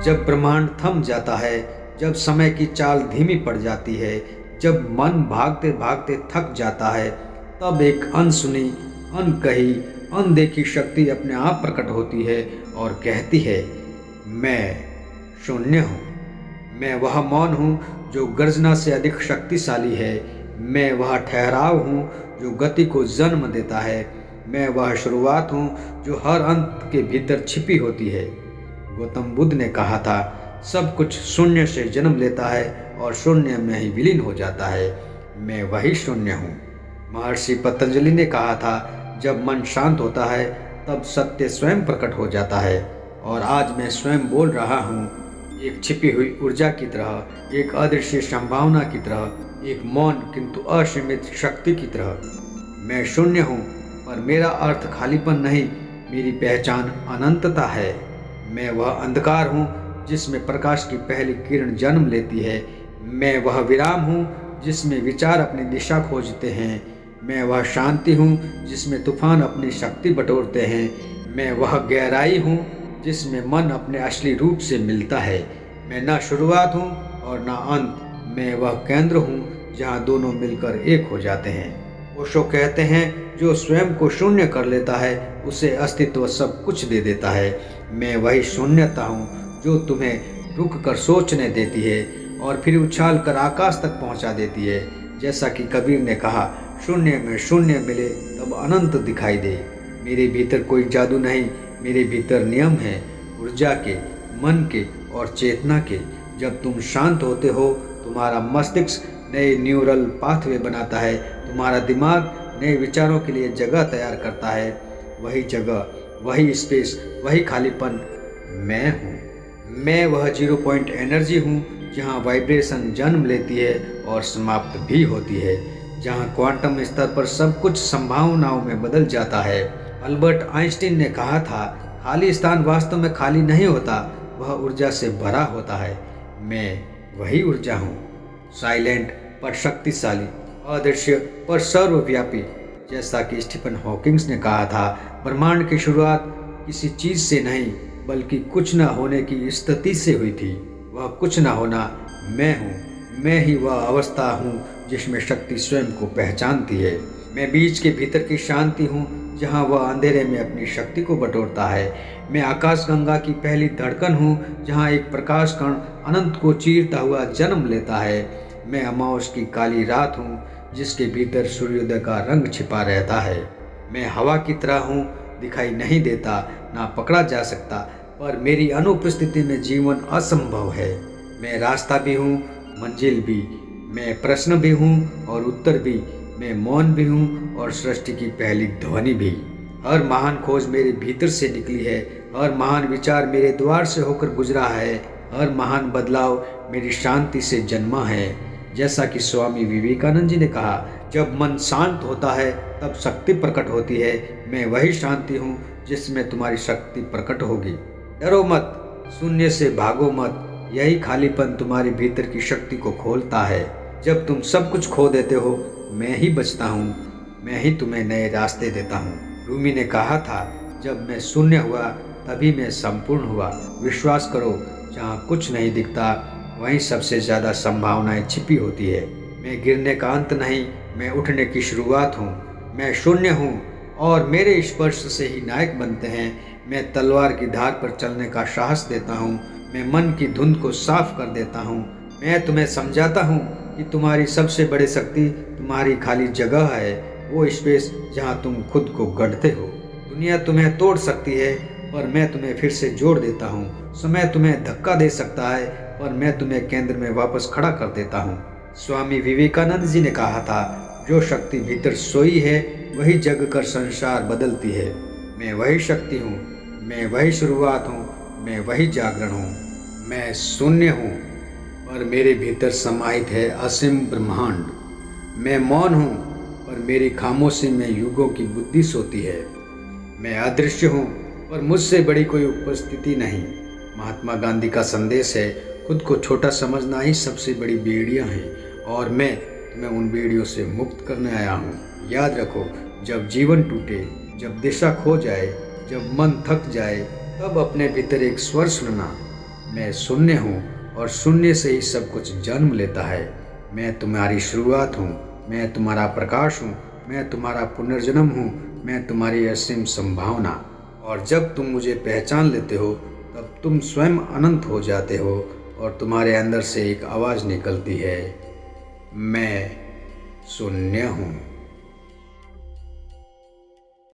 जब ब्रह्मांड थम जाता है, जब समय की चाल धीमी पड़ जाती है, जब मन भागते भागते थक जाता है, तब एक अनसुनी, अनकही, अनदेखी शक्ति अपने आप प्रकट होती है और कहती है, मैं शून्य हूँ। मैं वह मौन हूँ जो गर्जना से अधिक शक्तिशाली है। मैं वह ठहराव हूँ जो गति को जन्म देता है। मैं वह शुरुआत हूँ जो हर अंत के भीतर छिपी होती है। गौतम बुद्ध ने कहा था, सब कुछ शून्य से जन्म लेता है और शून्य में ही विलीन हो जाता है। मैं वही शून्य हूँ। महर्षि पतंजलि ने कहा था, जब मन शांत होता है तब सत्य स्वयं प्रकट हो जाता है। और आज मैं स्वयं बोल रहा हूँ, एक छिपी हुई ऊर्जा की तरह, एक अदृश्य संभावना की तरह, एक मौन किंतु असीमित शक्ति की तरह। मैं शून्य हूँ, पर मेरा अर्थ खालीपन नहीं, मेरी पहचान अनंतता है। मैं वह अंधकार हूँ जिसमें प्रकाश की पहली किरण जन्म लेती है। मैं वह विराम हूँ जिसमें विचार अपनी दिशा खोजते हैं। मैं वह शांति हूँ जिसमें तूफान अपनी शक्ति बटोरते हैं। मैं वह गहराई हूँ जिसमें मन अपने असली रूप से मिलता है। मैं ना शुरुआत हूँ और ना अंत, मैं वह केंद्र हूँ जहाँ दोनों मिलकर एक हो जाते हैं। ओशो कहते हैं, जो स्वयं को शून्य कर लेता है उसे अस्तित्व सब कुछ दे देता है। मैं वही शून्यता हूँ जो तुम्हें रुक कर सोचने देती है और फिर उछाल कर आकाश तक पहुँचा देती है। जैसा कि कबीर ने कहा, शून्य में शून्य मिले तब अनंत दिखाई दे। मेरे भीतर कोई जादू नहीं, मेरे भीतर नियम है, ऊर्जा के, मन के और चेतना के। जब तुम शांत होते हो, तुम्हारा मस्तिष्क नए न्यूरल पाथवे बनाता है, तुम्हारा दिमाग नए विचारों के लिए जगह तैयार करता है। वही जगह, वही स्पेस, वही खालीपन मैं हूँ। मैं वह 0 पॉइंट एनर्जी हूँ जहाँ वाइब्रेशन जन्म लेती है और समाप्त भी होती है, जहाँ क्वांटम स्तर पर सब कुछ संभावनाओं में बदल जाता है। अल्बर्ट आइंस्टीन ने कहा था, खाली स्थान वास्तव में खाली नहीं होता, वह ऊर्जा से भरा होता है। मैं वही ऊर्जा हूँ, साइलेंट पर शक्तिशाली, अदृश्य पर सर्वव्यापी। जैसा कि स्टीफन हॉकिंग्स ने कहा था, ब्रह्मांड की शुरुआत किसी चीज़ से नहीं बल्कि कुछ न होने की स्थिति से हुई थी। वह कुछ न होना मैं हूँ। मैं ही वह अवस्था हूँ जिसमें शक्ति स्वयं को पहचानती है। मैं बीज के भीतर की शांति हूँ जहाँ वह अंधेरे में अपनी शक्ति को बटोरता है। मैं आकाश गंगा की पहली धड़कन हूँ जहाँ एक प्रकाश कण अनंत को चीरता हुआ जन्म लेता है। मैं अमावस की काली रात हूँ जिसके भीतर सूर्योदय का रंग छिपा रहता है। मैं हवा की तरह हूँ, दिखाई नहीं देता, ना पकड़ा जा सकता, पर मेरी अनुपस्थिति में जीवन असंभव है। मैं रास्ता भी हूँ, मंजिल भी। मैं प्रश्न भी हूँ और उत्तर भी। मैं मौन भी हूँ और सृष्टि की पहली ध्वनि भी। हर महान खोज मेरे भीतर से निकली है। हर महान विचार मेरे द्वार से होकर गुजरा है। हर महान बदलाव मेरी शांति से जन्मा है। जैसा कि स्वामी विवेकानंद जी ने कहा, जब मन शांत होता है तब शक्ति प्रकट होती है। मैं वही शांति हूँ जिसमें तुम्हारी शक्ति प्रकट होगी। डरो मत, शून्य से भागो मत, यही खालीपन तुम्हारे भीतर की शक्ति को खोलता है। जब तुम सब कुछ खो देते हो, मैं ही बचता हूँ, मैं ही तुम्हें नए रास्ते देता हूँ। रूमी ने कहा था, जब मैं शून्य हुआ तभी मैं संपूर्ण हुआ। विश्वास करो, जहाँ कुछ नहीं दिखता वहीं सबसे ज़्यादा संभावनाएं छिपी होती है। मैं गिरने का अंत नहीं, मैं उठने की शुरुआत हूँ। मैं शून्य हूँ और मेरे स्पर्श से ही नायक बनते हैं। मैं तलवार की धार पर चलने का साहस देता हूँ। मैं मन की धुंध को साफ कर देता हूँ। मैं तुम्हें समझाता हूँ कि तुम्हारी सबसे बड़ी शक्ति तुम्हारी खाली जगह है, वो स्पेस जहाँ तुम खुद को गढ़ते हो। दुनिया तुम्हें तोड़ सकती है, पर मैं तुम्हें फिर से जोड़ देता हूँ। समय तुम्हें धक्का दे सकता है, पर मैं तुम्हें केंद्र में वापस खड़ा कर देता हूँ। स्वामी विवेकानंद जी ने कहा था, जो शक्ति भीतर सोई है वही जग कर संसार बदलती है। मैं वही शक्ति हूँ, मैं वही शुरुआत हूँ, मैं वही जागरण हूँ। मैं शून्य हूँ, पर मेरे भीतर समाहित है असीम ब्रह्मांड। मैं मौन हूँ, पर मेरी खामोशी में युगों की बुद्धि सोती है। मैं अदृश्य हूँ, पर मुझसे बड़ी कोई उपस्थिति नहीं। महात्मा गांधी का संदेश है, खुद को छोटा समझना ही सबसे बड़ी बेड़ियाँ हैं, और मैं तुम्हें उन बेड़ियों से मुक्त करने आया हूँ। याद रखो, जब जीवन टूटे, जब दिशा खो जाए, जब मन थक जाए, तब अपने भीतर एक स्वर सुनना, मैं शून्य हूँ और शून्य से ही सब कुछ जन्म लेता है। मैं तुम्हारी शुरुआत हूँ, मैं तुम्हारा प्रकाश हूँ, मैं तुम्हारा पुनर्जन्म हूँ, मैं तुम्हारी असीम संभावना। और जब तुम मुझे पहचान लेते हो तब तुम स्वयं अनंत हो जाते हो और तुम्हारे अंदर से एक आवाज़ निकलती है, मैं शून्य हूँ।